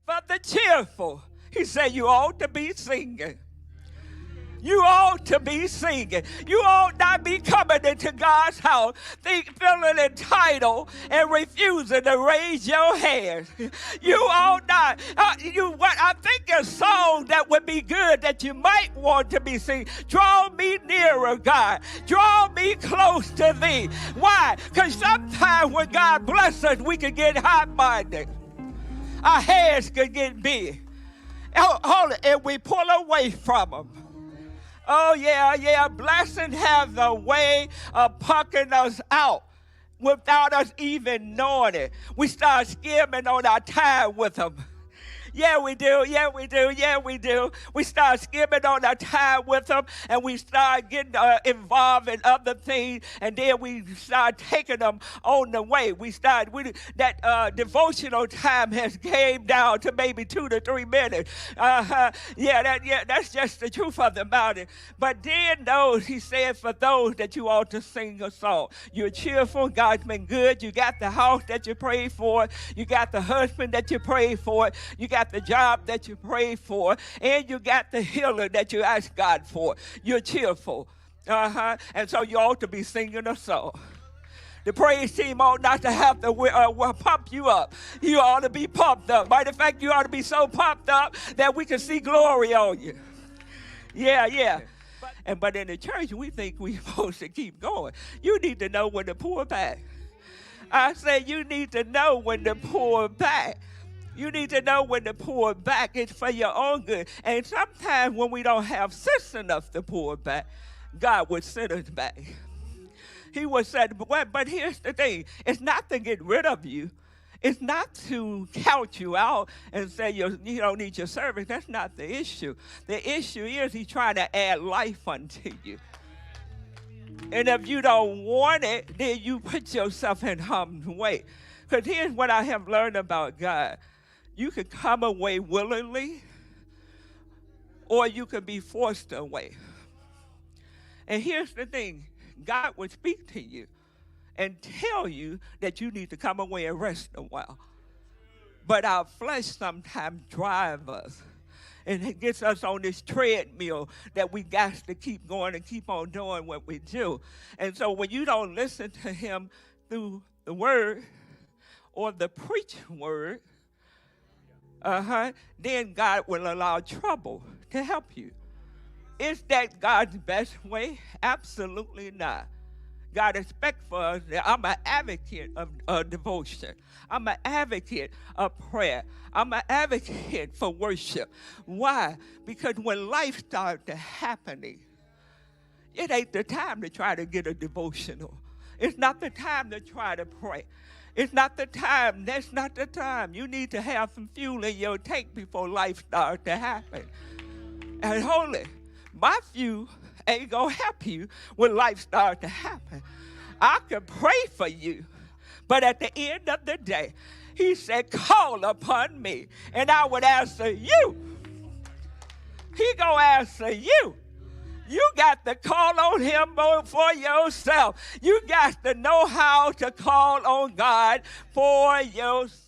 But the cheerful, he said, you ought to be singing. You ought to be singing. You ought not be coming into God's house feeling entitled and refusing to raise your hands. You ought not. I think a song that would be good that you might want to be singing. Draw me nearer, God. Draw me close to thee. Why? Because sometimes when God blesses us, we can get hot-minded. Our heads can get big. Hold it, and we pull away from them. Oh, yeah. Blessing have the way of pucking us out without us even knowing it. We start skimming on our time with them. Yeah, we do. We start skimming on our time with them, and we start getting involved in other things, and then we start taking them on the way. That devotional time has came down to maybe 2 to 3 minutes. That's just the truth of the matter. But then he said, for those that you ought to sing a song. You're cheerful. God's been good. You got the house that you prayed for. You got the husband that you prayed for. You got the job that you prayed for, and you got the healer that you asked God for. You're cheerful. And so you ought to be singing a song. The praise team ought not to have to pump you up. You ought to be pumped up. Matter of fact, you ought to be so pumped up that we can see glory on you. Yeah. But in the church, we think we're supposed to keep going. You need to know when to pull back. I say you need to know when to pull back. You need to know when to pull back. It's for your own good. And sometimes when we don't have sense enough to pull back, God would send us back. He would say, but here's the thing. It's not to get rid of you. It's not to count you out and say you don't need your service. That's not the issue. The issue is he's trying to add life unto you. And if you don't want it, then you put yourself in harm's way. Because here's what I have learned about God. You can come away willingly, or you can be forced away. And here's the thing. God would speak to you and tell you that you need to come away and rest a while. But our flesh sometimes drives us. And it gets us on this treadmill that we got to keep going and keep on doing what we do. And so when you don't listen to him through the word or the preached word, then God will allow trouble to help you. Is that God's best way? Absolutely not. God expects for us that I'm an advocate of devotion. I'm an advocate of prayer. I'm an advocate for worship. Why? Because when life starts to happening, it ain't the time to try to get a devotional. It's not the time to try to pray. It's not the time. That's not the time. You need to have some fuel in your tank before life starts to happen. And hold it. My fuel ain't going to help you when life starts to happen. I can pray for you, but at the end of the day, he said, call upon me, and I would answer you. He going to answer you. You got to call on him for yourself. You got to know how to call on God for yourself.